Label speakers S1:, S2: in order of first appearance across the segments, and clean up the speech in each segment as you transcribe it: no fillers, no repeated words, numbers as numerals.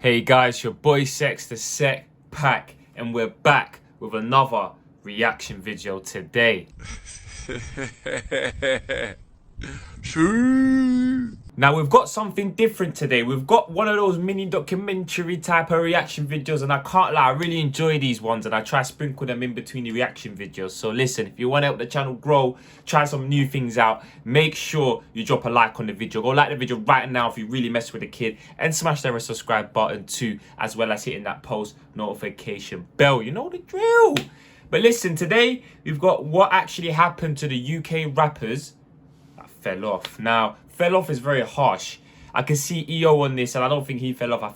S1: Hey guys, your boy Sex, the Sec Pack, and we're back with another reaction video today. Now we've got something different today. We've got one of those mini documentary type of reaction videos, and I can't lie, I really enjoy these ones and I try to sprinkle them in between the reaction videos. So listen, if you want to help the channel grow, try some new things out, make sure you drop a like on the video. Go like the video right now if you really mess with a kid, and smash that subscribe button too, as well as hitting that post notification bell. You know the drill. But listen, today we've got what actually happened to the UK rappers that fell off. Now, fell off is very harsh. I can see EO on this, and I don't think he fell off. I'm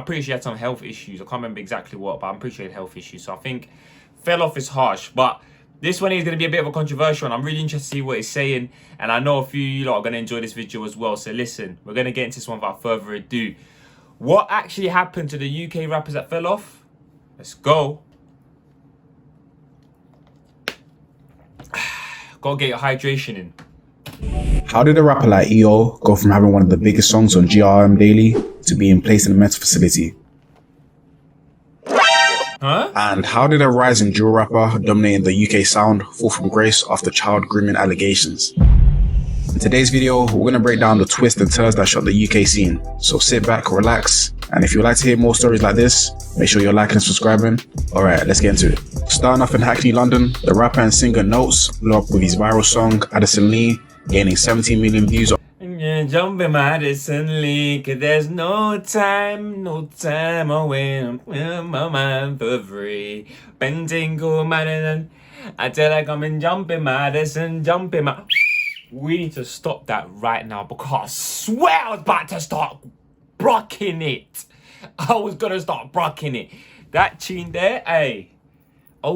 S1: pretty sure he had some health issues. I can't remember exactly what, but I'm pretty sure he had health issues. So I think fell off is harsh. But this one is going to be a bit of a controversial one. I'm really interested to see what he's saying, and I know a few of you lot are going to enjoy this video as well. So listen, we're going to get into this one without further ado. What actually happened to the UK rappers that fell off? Let's go. Gotta get your hydration in.
S2: How did a rapper like EO go from having one of the biggest songs on GRM Daily to being placed in a mental facility?
S1: Huh?
S2: And how did a rising drill rapper dominating the UK sound fall from grace after child grooming allegations? In today's video, we're going to break down the twists and turns that shot the UK scene. So sit back, relax, and if you'd like to hear more stories like this, make sure you're liking and subscribing. Alright, let's get into it. Starting off in Hackney, London, the rapper and singer Notes blew up with his viral song Addison Lee, gaining 17 million views.
S1: Jumping Madison Lee, 'cause there's no time away. I'm my mind for free. Bending go Madison, I tell like I'm in jumping Madison, jumping my. We need to stop that right now, because I swear I was about to start brocking it. I was gonna start brocking it. That tune there, hey,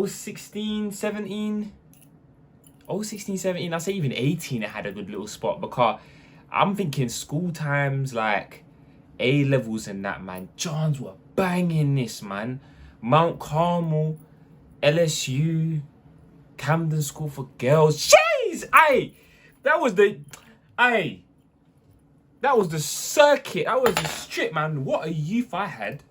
S1: 16, 17, I say even 18, it had a good little spot, because I'm thinking school times, like A levels and that, man. Johns were banging this, man. Mount Carmel, LSU, Camden School for Girls. Jeez, hey. That was the circuit. That was the strip, man. What a youth I had.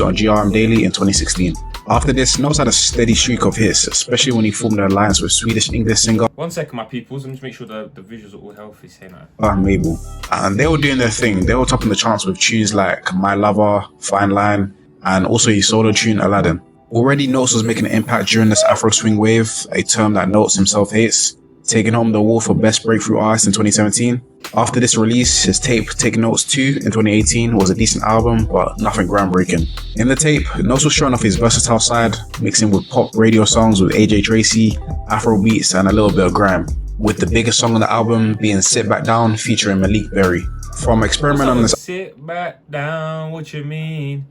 S2: On GRM Daily in 2016. After this, Notes had a steady streak of hits, especially when he formed an alliance with Swedish English singer
S1: 1 second, my peoples. Let me just make sure the visuals are all healthy. Say that.
S2: Mabel. And they were doing their thing. They were topping the charts with tunes like My Lover, Fine Line, and also his solo tune Aladdin. Already, Notes was making an impact during this Afro swing wave, a term that Notes himself hates, taking home the award for Best Breakthrough Artist in 2017. After this release, his tape Take Notes 2 in 2018 was a decent album, but nothing groundbreaking. In the tape, Notes was showing off his versatile side, mixing with pop radio songs with AJ Tracy, Afro beats, and a little bit of grime, with the biggest song on the album being Sit Back Down featuring Malik Berry. From experiment on this.
S1: Sit back down, what you mean?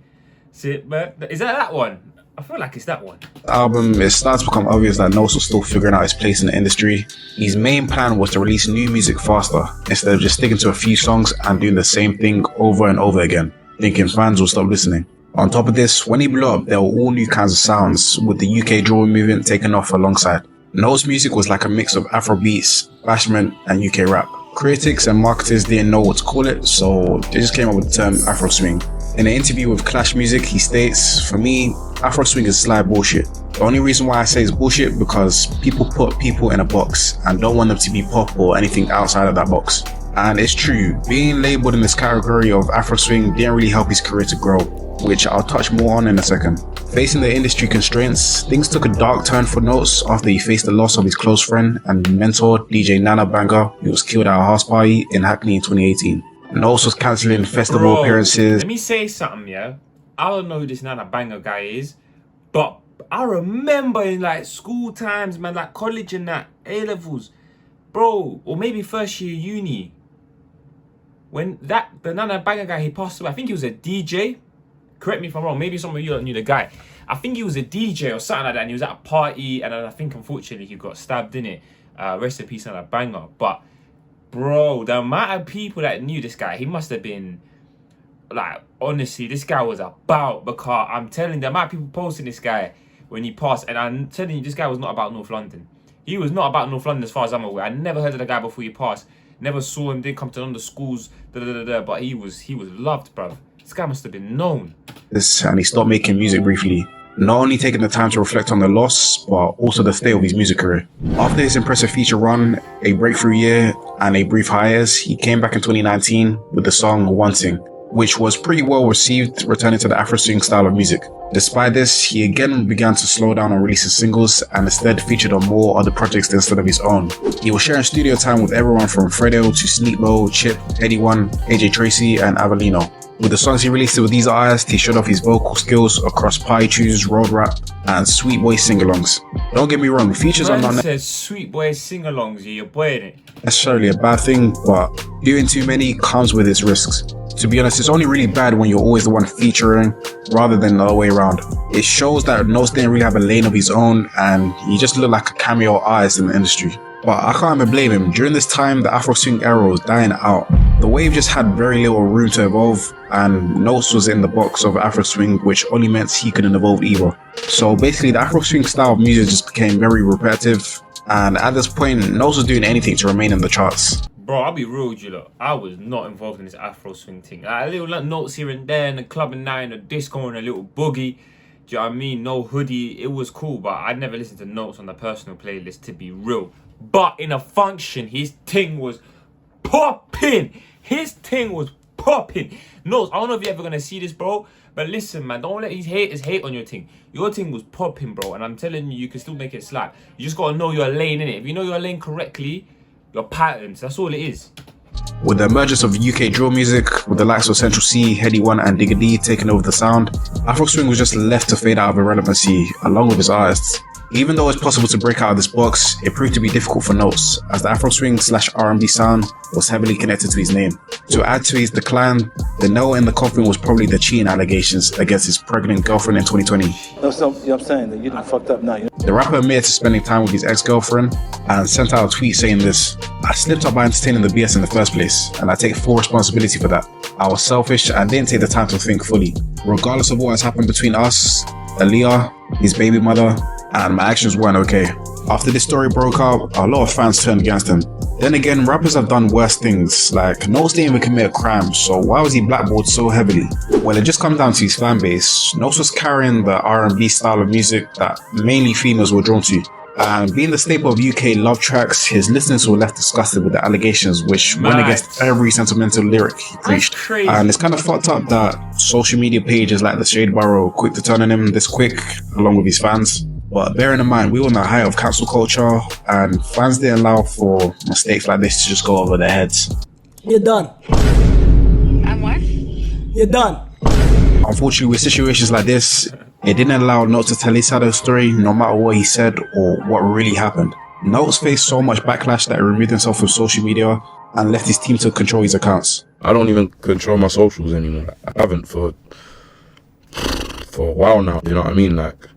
S1: Sit back. Is that one? I feel like it's that one.
S2: Album, it starts to become obvious that Notes was still figuring out his place in the industry. His main plan was to release new music faster, instead of just sticking to a few songs and doing the same thing over and over again, thinking fans will stop listening. On top of this, when he blew up, there were all new kinds of sounds, with the UK drill movement taking off alongside. Notes' music was like a mix of Afro beats, bashment, and UK rap. Critics and marketers didn't know what to call it, so they just came up with the term Afro swing. In an interview with Clash Music, he states, "For me, Afro swing is sly bullshit. The only reason why I say it's bullshit because people put people in a box and don't want them to be pop or anything outside of that box." And it's true, being labelled in this category of Afro swing didn't really help his career to grow, which I'll touch more on in a second. Facing the industry constraints, things took a dark turn for Notes after he faced the loss of his close friend and mentor DJ Nana Banger, who was killed at a house party in Hackney in 2018. Notes was cancelling festival appearances.
S1: Let me say something, yeah? I don't know who this Nana Banger guy is, but I remember in like school times, man, like college and that, A levels, bro, or maybe first year uni, when the Nana Banger guy, he passed away. I think he was a DJ. Correct me if I'm wrong. Maybe some of you knew the guy. I think he was a DJ or something like that, and he was at a party, and I think unfortunately he got stabbed in it. Rest in peace, Nana Banger. But bro, the amount of people that knew this guy, he must have been, like, honestly, this guy was about, because I'm telling you, the amount of people posting this guy when he passed, and I'm telling you, this guy was not about North London. He was not about North London as far as I'm aware. I never heard of the guy before he passed. Never saw him, didn't come to none of the schools, but he was loved, bruv. This guy must have been known.
S2: And he stopped making music briefly, not only taking the time to reflect on the loss, but also the state of his music career. After his impressive feature run, a breakthrough year, and a brief hiatus, he came back in 2019 with the song Wanting, which was pretty well received, returning to the Afro swing style of music. Despite this, he again began to slow down on releasing singles and instead featured on more other projects instead of his own. He was sharing studio time with everyone from Fredo to Sneakbo, Chip, Eddie One, AJ Tracy, and Avelino. With the songs he released with these artists, he showed off his vocal skills across pie tunes, road rap, and sweet boy sing-alongs. Don't get me wrong, features are not
S1: says sweet boy sing-alongs, you're boy in it.
S2: Necessarily a bad thing, but doing too many comes with its risks. To be honest, it's only really bad when you're always the one featuring rather than the other way around. It shows that Notes didn't really have a lane of his own and he just looked like a cameo artist in the industry. But I can't even blame him. During this time, the Afro swing era was dying out. The wave just had very little room to evolve, and Notes was in the box of Afro swing, which only meant he couldn't evolve either. So basically, the Afro swing style of music just became very repetitive, and at this point, Notes was doing anything to remain in the charts.
S1: Bro, I'll be real with you, look. I was not involved in this Afro swing thing. Like, a little like, notes here and there, and the club and night, and the disco, and a little boogie. Do you know what I mean? No hoodie. It was cool, but I'd never listened to Notes on the personal playlist, to be real. But in a function, his thing was popping. His thing was popping. Notes, I don't know if you're ever gonna see this, bro. But listen, man, don't let these haters hate on your thing. Your thing was popping, bro. And I'm telling you, you can still make it slap. You just gotta know your lane, innit? If you know your lane correctly, your patterns, that's all it is.
S2: With the emergence of UK drill music, with the likes of Central C, Heady One, and Digga D taking over the sound, Afro swing was just left to fade out of irrelevancy along with its artists. Even though it's possible to break out of this box, it proved to be difficult for Notes, as the Afro swing / R&B sound was heavily connected to his name. To add to his decline, the nail in the coffin was probably the cheating allegations against his pregnant girlfriend in 2020.
S3: You know what I'm saying? That you done fucked up now.
S2: The rapper admitted to spending time with his ex-girlfriend and sent out a tweet saying this: "I slipped up by entertaining the BS in the first place, and I take full responsibility for that. I was selfish and didn't take the time to think fully. Regardless of what has happened between us, Aaliyah, his baby mother, and my actions weren't okay." After this story broke out, a lot of fans turned against him. Then again, rappers have done worse things, like Notes didn't even commit a crime, so why was he blackballed so heavily? Well, it just comes down to his fan base. Notes was carrying the R&B style of music that mainly females were drawn to. And being the staple of UK love tracks, his listeners were left disgusted with the allegations, which went against every sentimental lyric he preached. And it's kind of fucked up that social media pages like the Shade Borough were quick to turn on him this quick, along with his fans. But bearing in mind, we were in the height of cancel culture, and fans didn't allow for mistakes like this to just go over their heads.
S4: You're done.
S5: I'm what?
S4: You're done.
S2: Unfortunately, with situations like this, it didn't allow Notes to tell his side of the story, no matter what he said or what really happened. Notes faced so much backlash that he removed himself from social media and left his team to control his accounts.
S6: I don't even control my socials anymore. I haven't for a while now, you know what I mean? Like,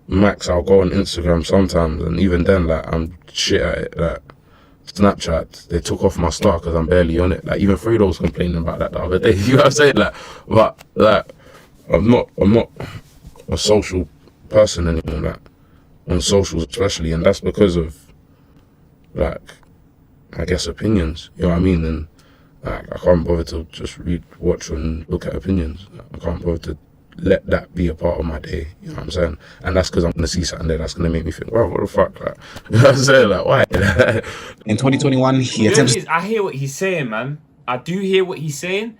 S6: max, I'll go on Instagram sometimes, and even then, like, I'm shit at it. Like, Snapchat, they took off my star because I'm barely on it. Like, even Fredo was complaining about that the other day. You know what I'm saying? Like, but like, I'm not a social person anymore. Like, on socials especially, and that's because of, like, I guess, opinions. You know what I mean? And like, I can't bother to just read, watch, and look at opinions. I can't bother to let that be a part of my day, you know what I'm saying? And that's because I'm going to see something there that's going to make me think, wow, what the fuck? Like, you know what I'm saying? Like, why?
S2: In 2021, he attempted...
S1: I hear what he's saying, man. I do hear what he's saying.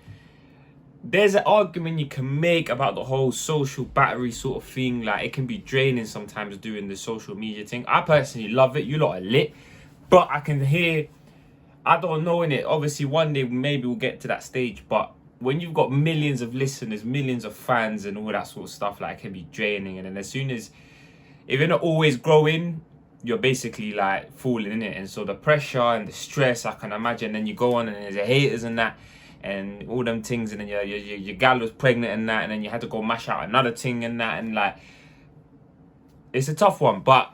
S1: There's an argument you can make about the whole social battery sort of thing. Like, it can be draining sometimes doing the social media thing. I personally love it. You lot are lit. But I can hear... I don't know, innit? Obviously, one day maybe we'll get to that stage, but when you've got millions of listeners, millions of fans and all that sort of stuff, like, it can be draining. And then as soon as, if you're not always growing, you're basically like falling in it. And so the pressure and the stress, I can imagine, then you go on and there's the haters and that and all them things, and then your gal was pregnant and that, and then you had to go mash out another thing and that, and like, it's a tough one. But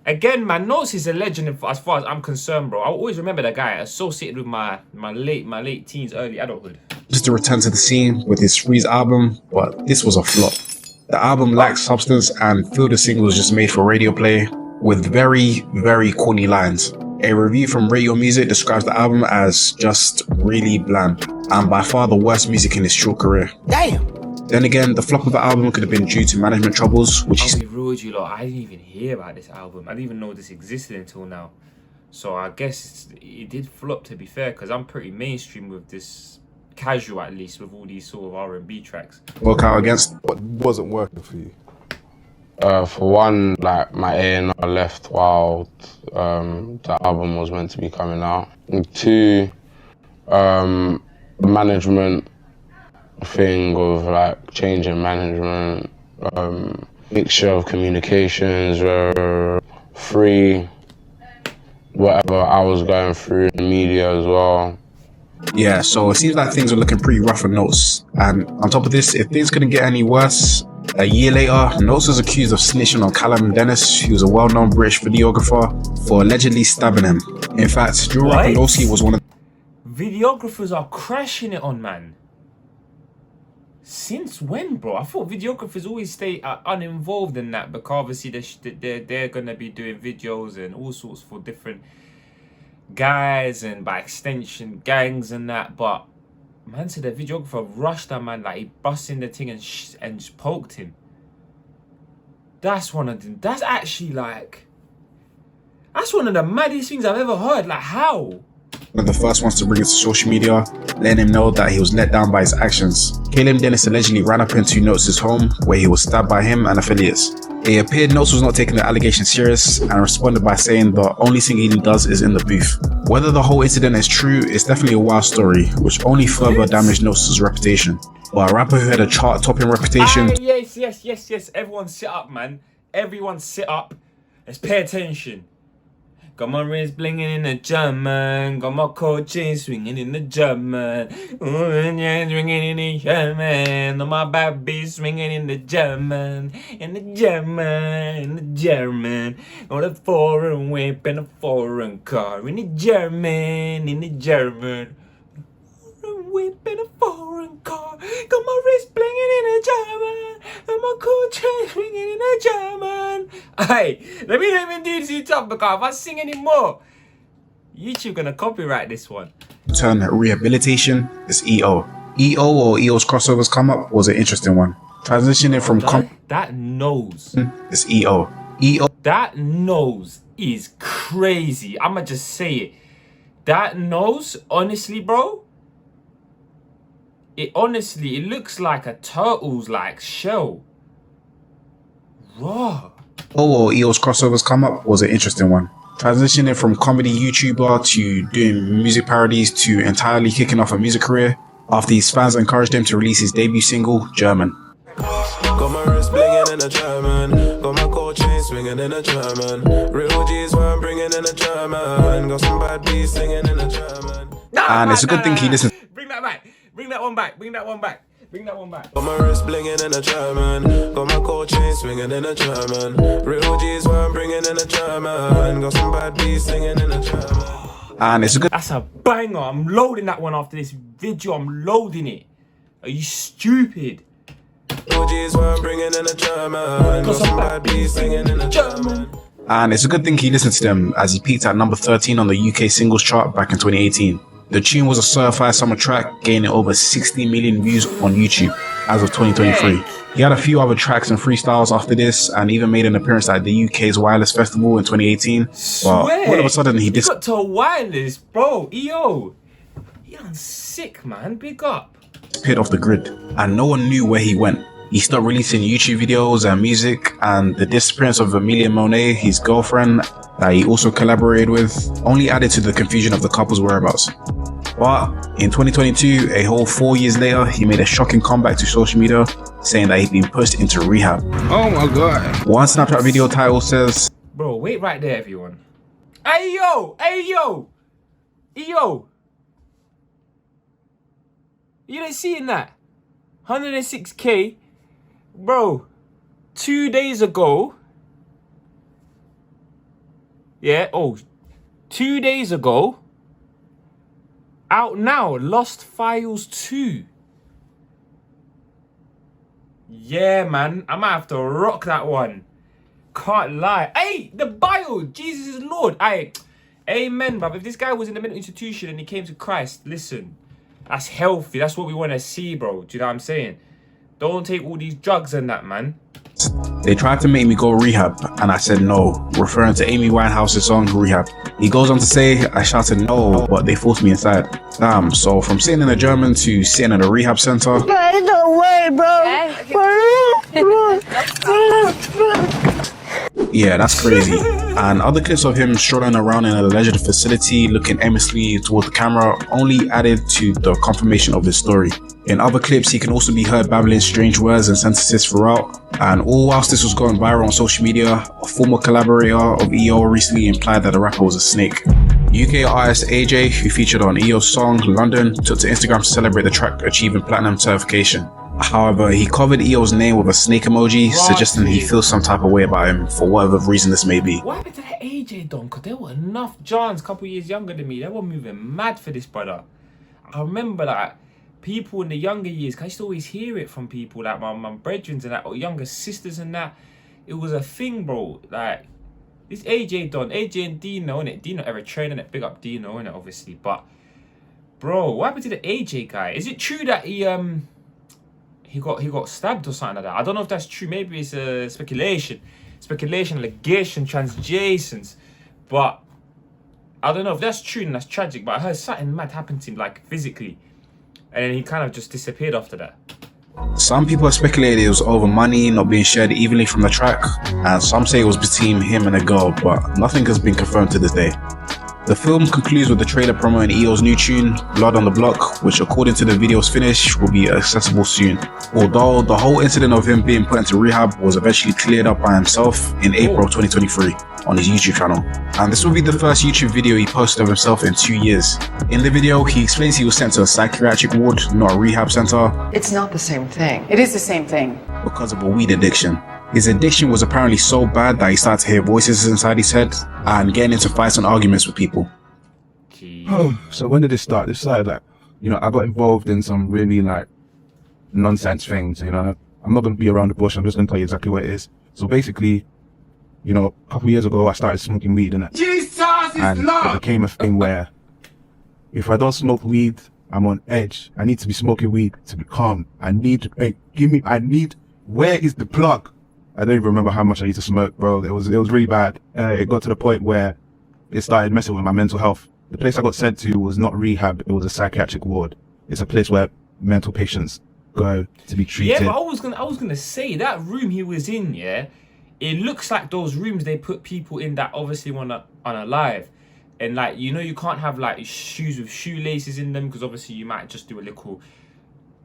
S1: again, man, Notes is a legend as far as I'm concerned, bro. I always remember that guy associated with my late teens, early adulthood.
S2: Just to return to the scene with his Freeze album, but this was a flop. The album lacked substance and few of the singles just made for radio play with very, very corny lines. A review from Radio Music describes the album as just really bland, and by far the worst music in his short career.
S4: Damn.
S2: Then again, the flop of the album could have been due to management troubles, which
S1: I'll
S2: he
S1: be real with you lot, I didn't even hear about this album. I didn't even know this existed until now. So I guess it did flop, to be fair, because I'm pretty mainstream with this, casual at least, with all these sort of R&B tracks.
S2: spoke out against.
S7: What wasn't working for you?
S6: For one, like my A&R left while the album was meant to be coming out. And two, management thing of like changing management, mixture of communications. Three, whatever I was going through in the media as well.
S2: Yeah, so it seems like things are looking pretty rough for Notes. And on top of this, if things couldn't get any worse, a year later, Notes was accused of snitching on Callum Dennis, who was a well-known British videographer, for allegedly stabbing him. In fact, Drew
S1: What?
S2: Rapalowski was one of
S1: Videographers are crashing it on, man. Since when, bro? I thought videographers always stay uninvolved in that, because obviously they're gonna be doing videos and all sorts for different guys and by extension gangs and that. But man said the videographer rushed that man, like he bust in the thing and just poked him. That's one of them. That's actually like, that's one of the maddest things I've ever heard. Like, how?
S2: the first ones to bring it to social media, letting him know that he was let down by his actions. Caleb Dennis allegedly ran up into Notes' home, where he was stabbed by him and affiliates. It appeared Notes was not taking the allegation serious and responded by saying the only thing he does is in the booth. Whether the whole incident is true is definitely a wild story, which only further damaged Notes' reputation. But a rapper who had a chart-topping reputation...
S1: Yes. Everyone sit up, man. Everyone sit up. Let's pay attention. Got my wrist blinging in the German. Got my cold chain swinging in the German. Swinging in the German. On my back beat swinging in the German. In the German. In the German. On a foreign whip and a foreign car. In the German. In the German. Foreign whip and a foreign car. Got my wrist blinging in the German. And my cold chain swinging in the German. Hey, let me not even do this YouTube, because if I sing anymore, YouTube gonna copyright this one.
S2: Turn rehabilitation is EO. EO or EO's crossovers come up was an interesting one. Transitioning from
S1: That nose.
S2: is EO. EO
S1: That nose is crazy. I'ma just say it. That nose, honestly, bro. It looks like a turtle's like shell. Raw.
S2: or EO's crossovers come up was an interesting one. Transitioning from comedy YouTuber to doing music parodies to entirely kicking off a music career after his fans encouraged him to release his debut single, German.
S8: Got my wrist blinging in a German. Got my gold chain swinging in a German. Real G's where I'm bringing in a German. Got some bad beats singing in a German.
S2: And it's a good thing he listened.
S1: Bring that back. Bring that one back. Bring that one back. Bring that one back.
S8: Got my wrist blinging in a German. Got my gold chain swinging in a German. Real G's where I'm bringing in a German. Got some bad beats singing in a German.
S2: And it's a good
S1: That's a banger. I'm loading that one after this video. I'm loading it. Are you stupid?
S8: Real G's where I'm bringing in a German. Got some bad beats singing in a German.
S2: And it's a good thing he listened to them, as he peaked at number 13 on the UK singles chart back in 2018. The tune was a certified summer track, gaining over 60 million views on YouTube as of 2023. He had a few other tracks and freestyles after this, and even made an appearance at the UK's Wireless Festival in 2018. But all of a sudden he
S1: got to Wireless, bro. EO. You're sick, man. Big up.
S2: disappeared off the grid, and no one knew where he went. He stopped releasing YouTube videos and music, and the disappearance of Amelia Monet, his girlfriend, that he also collaborated with, only added to the confusion of the couple's whereabouts. But in 2022, a whole 4 years later, he made a shocking comeback to social media, saying that he'd been pushed into rehab.
S7: Oh my god.
S2: One Snapchat video title says,
S1: Bro, wait right there, everyone. Hey, yo! Hey, yo! Yo! You ain't seeing that? 106k. Bro, 2 days ago. Yeah, 2 days ago. Out now, Lost Files 2. Yeah, man. I might have to rock that one. Can't lie. Hey, the bio. Jesus is Lord. Amen, bruv. If this guy was in a mental institution and he came to Christ, listen, that's healthy. That's what we want to see, bro. Do you know what I'm saying? Don't take all these drugs and that, man.
S2: They tried to make me go rehab, and I said no, referring to Amy Winehouse's song Rehab. He goes on to say, I shouted no, but they forced me inside. Damn, so from sitting in a German to sitting in a rehab center.
S4: No way, bro.
S2: Yeah, that's crazy. And other clips of him strolling around in an alleged facility, looking aimlessly toward the camera, only added to the confirmation of his story. In other clips, he can also be heard babbling strange words and sentences throughout. And all whilst this was going viral on social media, a former collaborator of EO recently implied that the rapper was a snake. UK artist AJ, who featured on EO's song London, took to Instagram to celebrate the track achieving platinum certification. However, he covered EO's name with a snake emoji, suggesting he feels some type of way about him for whatever reason this may be.
S1: What happened to that AJ Don? Because there were enough Johns a couple years younger than me. They were moving mad for this brother. I remember that people in the younger years, 'cause I used to always hear it from people like my brethren and that, or younger sisters and that. It was a thing, bro. Like, this AJ Don, AJ and Dino, innit? Dino ever training it, big up Dino, innit, obviously. But, bro, what happened to the AJ guy? Is it true that he got stabbed or something like that? I don't know if that's true. Maybe it's speculation, allegation, transjations. But I don't know if that's true and that's tragic. But I heard something mad happened to him, like physically, and then he kind of just disappeared after that.
S2: Some people have speculated it was over money not being shared evenly from the track, and some say it was between him and a girl, but nothing has been confirmed to this day. The film concludes with the trailer promoting EO's new tune, Blood on the Block, which according to the video's finish will be accessible soon. Although the whole incident of him being put into rehab was eventually cleared up by himself in April 2023 on his YouTube channel. And this will be the first YouTube video he posted of himself in 2 years. In the video, he explains he was sent to a psychiatric ward, not a rehab center.
S9: It's not the same thing. It is the same thing.
S2: Because of a weed addiction. His addiction was apparently so bad that he started to hear voices inside his head and getting into fights and arguments with people.
S7: So when did this start? This started like, I got involved in some really like nonsense things, I'm not going to be around the bush, I'm just going to tell you exactly what it is. So basically, a couple years ago I started smoking weed and it became a thing where if I don't smoke weed, I'm on edge. I need to be smoking weed to be calm. Where is the plug? I don't even remember how much I used to smoke, bro. It was really bad. It got to the point where it started messing with my mental health. The place I got sent to was not rehab, it was a psychiatric ward. It's a place where mental patients go to be treated.
S1: Yeah, but I was gonna say that room he was in, yeah, it looks like those rooms they put people in that obviously wanna unalive. And like, you can't have like shoes with shoelaces in them because obviously you might just do a little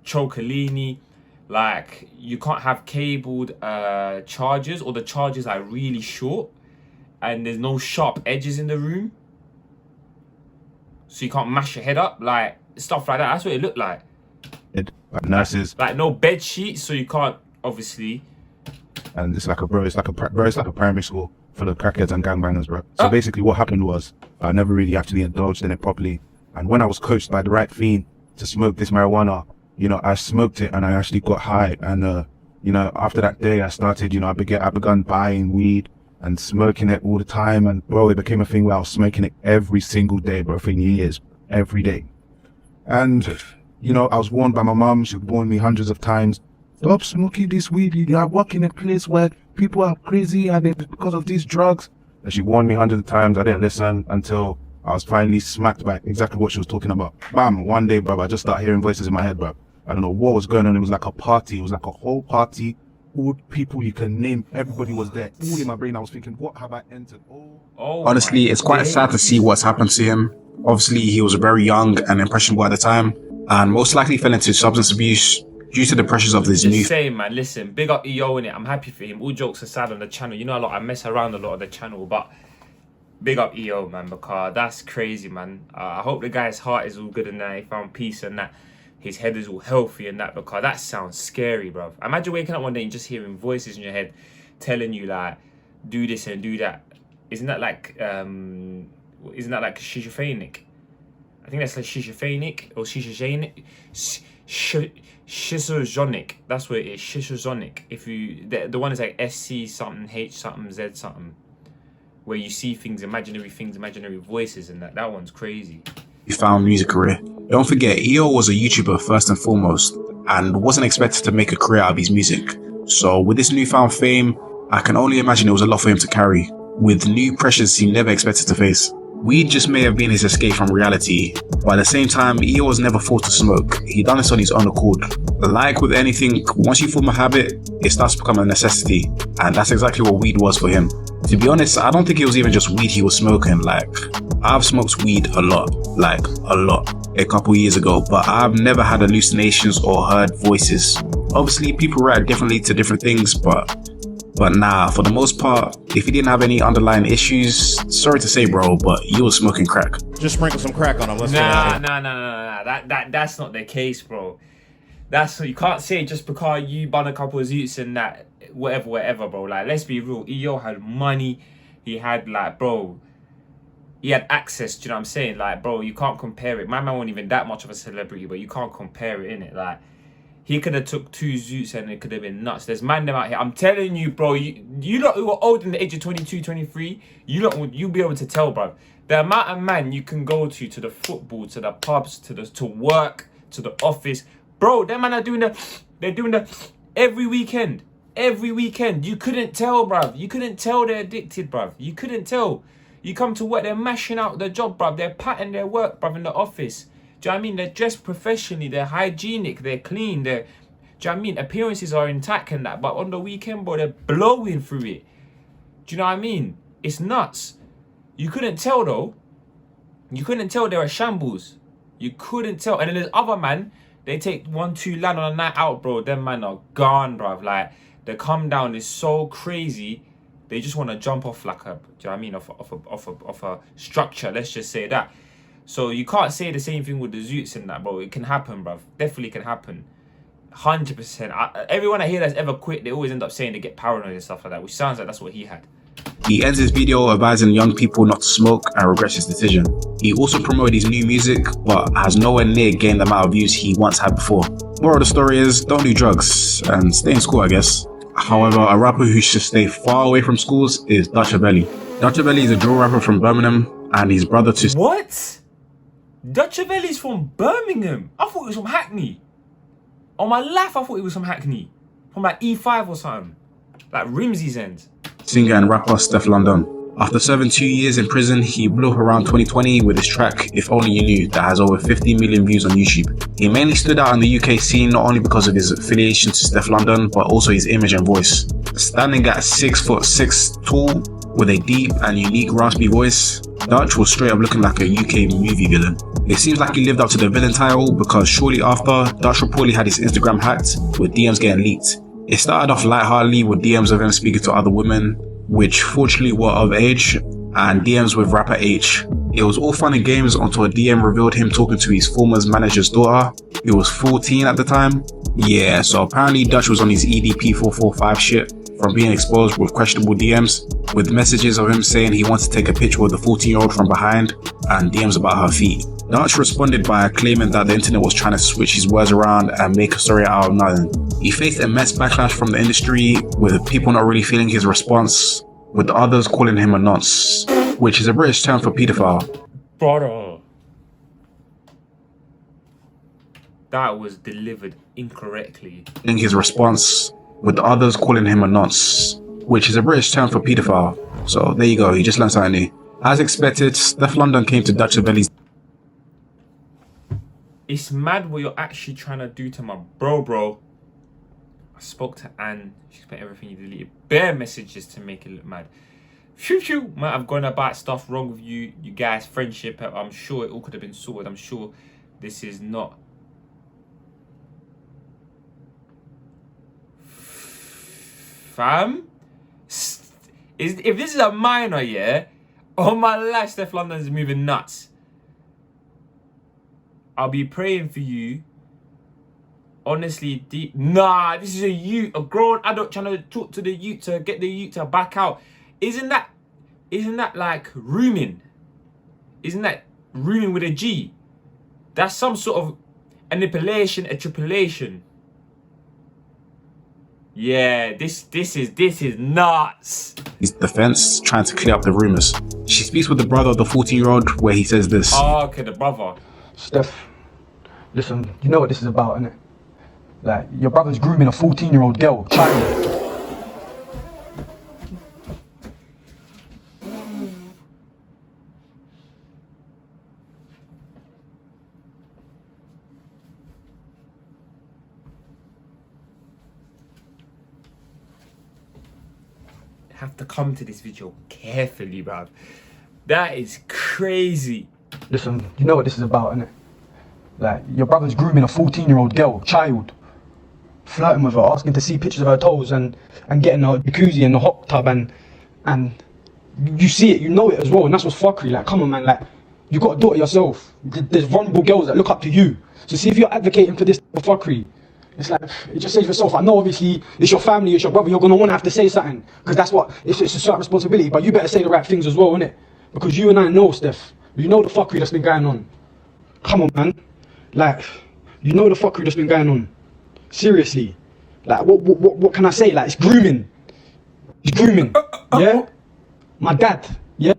S1: chocolini. Like, you can't have cabled chargers, or the chargers are really short and there's no sharp edges in the room, so you can't mash your head up, like stuff like that. That's what it looked like.
S7: Nurses,
S1: like no bed sheets, so you can't obviously.
S7: And it's like a primary school for the crackheads and gangbangers, bro. So basically, what happened was I never really actually indulged in it properly. And when I was coached by the right fiend to smoke this marijuana, I smoked it and I actually got high. And after that day, I started, I begun buying weed and smoking it all the time. And bro, it became a thing where I was smoking it every single day, bro, for years, every day. And I was warned by my mom. She warned me hundreds of times. Stop smoking this weed. I work in a place where people are crazy and it's because of these drugs. And she warned me hundreds of times. I didn't listen until I was finally smacked by exactly what she was talking about. Bam! One day, bro, I just started hearing voices in my head, bro. I don't know what was going on. It was like a party. It was like a whole party. All people you can name, everybody was there. All in my brain, I was thinking, what have I entered?
S2: Honestly, it's quite sad to see what's happened to him. Obviously, he was very young and impressionable at the time, and most likely fell into substance abuse due to the pressures of this new.
S1: Same, man. Listen, big up EO in it. I'm happy for him. All jokes aside on the channel, I mess around a lot on the channel, but big up EO, man, because that's crazy, man. I hope the guy's heart is all good and that he found peace and that his head is all healthy and that, because that sounds scary, bro. Imagine waking up one day and just hearing voices in your head telling you like, do this and do that. Isn't that like schizophrenic? I think that's like schizophrenic or schizogenic. Schizogenic. That's what it is. Schizogenic. If you the one is like SC something H something Z something. where you see things, imaginary voices, and that one's crazy.
S2: Found music career. Don't forget, EO was a YouTuber first and foremost, and wasn't expected to make a career out of his music. So with this newfound fame, I can only imagine it was a lot for him to carry, with new pressures he never expected to face. Weed just may have been his escape from reality, but at the same time, EO was never forced to smoke. He done this on his own accord. Like with anything, once you form a habit, it starts to become a necessity, and that's exactly what weed was for him. To be honest, I don't think it was even just weed he was smoking. Like, I've smoked weed a lot, a couple years ago, but I've never had hallucinations or heard voices. Obviously, people react differently to different things, but nah, for the most part, if you didn't have any underlying issues, sorry to say, bro, but you were smoking crack.
S10: Just sprinkle some crack on him. Let's
S1: Nah. That's not the case, bro. You can't say just because you bun a couple of zoots and that, whatever, bro. Like, let's be real. EO had money. He had, like, bro, he had access. Do you know what I'm saying? Like, bro, you can't compare it. My man wasn't even that much of a celebrity, but you can't compare it, innit? Like, he could have took 2 zoots and it could have been nuts. There's man them out here. I'm telling you, bro. You lot who are old in the age of 22, 23, you'll be able to tell, bro. The amount of man you can go to the football, to the pubs, to work, to the office, bro. Them man are doing the every weekend. Every weekend. You couldn't tell, bruv. You couldn't tell they're addicted, bruv. You couldn't tell. You come to work, they're mashing out the job, bruv. They're patting their work, bruv, in the office. Do you know what I mean? They're dressed professionally, they're hygienic, they're clean, do you know what I mean? Appearances are intact and that, but on the weekend, bro, they're blowing through it. Do you know what I mean? It's nuts. You couldn't tell though. You couldn't tell they're a shambles. You couldn't tell. And then there's other man, they take 1-2 land on a night out, bro. Them man are gone, bruv. Like, the come down is so crazy. They just want to jump off like a, do you know what I mean? Off a structure, let's just say that. So you can't say the same thing with the zoots and that, bro. It can happen, bruv. Definitely can happen. 100%. Everyone I hear that's ever quit, they always end up saying they get paranoid and stuff like that, which sounds like that's what he had.
S2: He ends his video advising young people not to smoke and regrets his decision. He also promoted his new music, but has nowhere near gained the amount of views he once had before. Moral of the story is, don't do drugs and stay in school, I guess. However, a rapper who should stay far away from schools is Dutch Belly. Dutch Belly is a drill rapper from Birmingham and he's brother to...
S1: What? Dutch Belly's from Birmingham? I thought it was from Hackney. On my life, I thought it was from Hackney. From like E5 or something. Like Rimsey's end.
S2: Singer and rapper Steph London. After serving 2 years in prison, he blew up around 2020 with his track If Only You Knew that has over 50 million views on YouTube. He mainly stood out in the UK scene not only because of his affiliation to Steph London, but also his image and voice. Standing at 6'6" tall, with a deep and unique raspy voice, Dutch was straight up looking like a UK movie villain. It seems like he lived up to the villain title because shortly after, Dutch reportedly had his Instagram hacked, with DMs getting leaked. It started off lightheartedly with DMs of him speaking to other women, which fortunately were of age, and DMs with rapper H. It was all fun and games until a DM revealed him talking to his former manager's daughter, who was 14 at the time. Yeah, so apparently Dutch was on his EDP 445 shit from being exposed with questionable DMs, with messages of him saying he wants to take a picture with the 14-year-old from behind, and DMs about her feet. Dutch responded by claiming that the internet was trying to switch his words around and make a story out of nothing. He faced immense backlash from the industry, with people not really feeling his response, with others calling him a nonce, which is a British term for paedophile.
S1: Brother. That was delivered incorrectly.
S2: In his response, with others calling him a nonce, which is a British term for paedophile. So there you go, you just learned something new. As expected, Steph London came to Dutch Belly's...
S1: It's mad what you're actually trying to do to my bro. I spoke to Anne. She spent everything you deleted. Bare messages to make it look mad. Phew. Might have gone about stuff wrong with you guys' friendship. I'm sure it all could have been sorted. I'm sure this is not... Fam? If this is a minor, yeah? Oh my life, Steph London's moving nuts. I'll be praying for you. Honestly, nah, this is a grown adult trying to talk to the youth to get the youth to back out. Isn't that like rooming? Isn't that rooming with a G? That's some sort of manipulation, a tripulation. Yeah, this is nuts.
S2: His defense trying to clear up the rumors. She speaks with the brother of the 14-year-old where he says this.
S1: Oh, okay, the brother.
S4: Steph, listen, you know what this is about, innit? Like, your brother's grooming a 14-year-old girl, child.
S1: Have to come to this video carefully, bruv. That is crazy.
S4: Listen, you know what this is about, innit? Like, your brother's grooming a 14-year-old girl, child. Flirting with her, asking to see pictures of her toes and getting a jacuzzi in the hot tub and you see it, you know it as well, and that's what's fuckery. Like, come on, man, like, you got a daughter yourself. There's vulnerable girls that look up to you. So see if you're advocating for this fuckery. It's like, it just says yourself. I know obviously it's your family, it's your brother, you're gonna wanna have to say something. Because that's what, it's a certain responsibility, but you better say the right things as well, innit? Because you and I know, Steph, you know the fuckery that's been going on. Come on, man. Like, you know the fuckery that's been going on. Seriously. Like, what can I say? Like, it's grooming. It's grooming. Yeah? My dad. Yeah?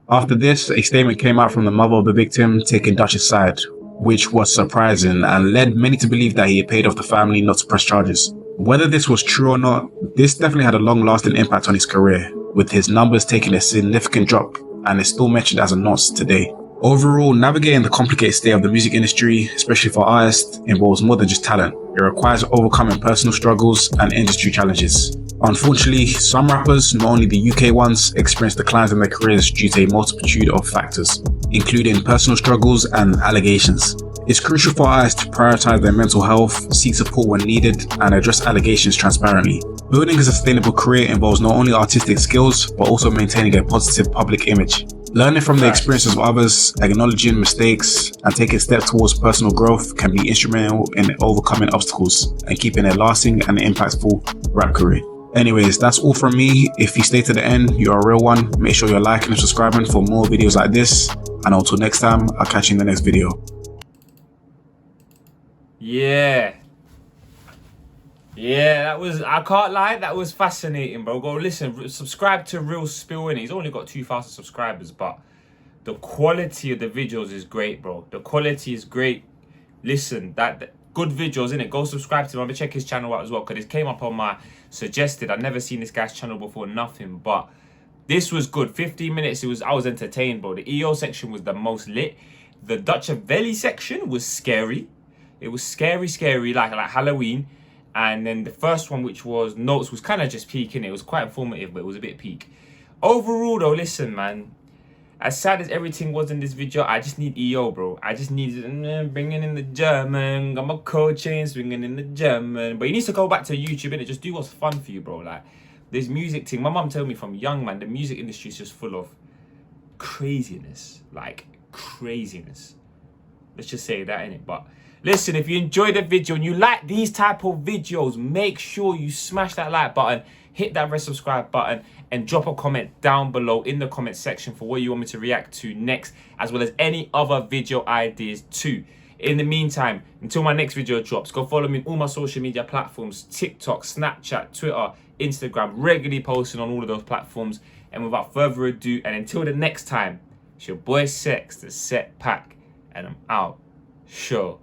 S2: After this, a statement came out from the mother of the victim taking Dutch's side, which was surprising and led many to believe that he had paid off the family not to press charges. Whether this was true or not, this definitely had a long-lasting impact on his career, with his numbers taking a significant drop and is still mentioned as a nonce today. Overall, navigating the complicated state of the music industry, especially for artists, involves more than just talent. It requires overcoming personal struggles and industry challenges. Unfortunately, some rappers, not only the UK ones, experience declines in their careers due to a multitude of factors, including personal struggles and allegations. It's crucial for artists to prioritize their mental health, seek support when needed, and address allegations transparently. Building a sustainable career involves not only artistic skills, but also maintaining a positive public image. Learning from the experiences of others, acknowledging mistakes, and taking steps towards personal growth can be instrumental in overcoming obstacles and keeping a lasting and impactful rap career. Anyways, that's all from me. If you stay to the end, you're a real one. Make sure you're liking and subscribing for more videos like this. And until next time, I'll catch you in the next video.
S1: Yeah, that was, I can't lie, that was fascinating, bro. Go listen, subscribe to Real Spill, innit? He's only got 2,000 subscribers, but the quality of the videos is great, bro. The quality is great. Listen, that good videos, innit? Go subscribe to him. I'm gonna check his channel out as well, because it came up on my suggested. I've never seen this guy's channel before, nothing, but this was good. 15 minutes, I was entertained, bro. The EO section was the most lit. The Dutch Valley section was scary. It was scary, like Halloween. And then the first one, which was Notes, was kind of just peaking. It was quite informative, but it was a bit peak. Overall, though, listen, man. As sad as everything was in this video, I just need EO, bro. I just need bringing in the German. Got my code chain, swinging in the German. But he needs to go back to YouTube, innit? Just do what's fun for you, bro. Like, this music thing. My mum told me from young, man, the music industry is just full of craziness. Like, craziness. Let's just say that, innit? But listen, if you enjoyed the video and you like these type of videos, make sure you smash that like button, hit that red subscribe button, and drop a comment down below in the comment section for what you want me to react to next, as well as any other video ideas too. In the meantime, until my next video drops, go follow me on all my social media platforms: TikTok, Snapchat, Twitter, Instagram, regularly posting on all of those platforms. And without further ado, and until the next time, it's your boy Sex, TheSecPaq, and I'm out. Sure.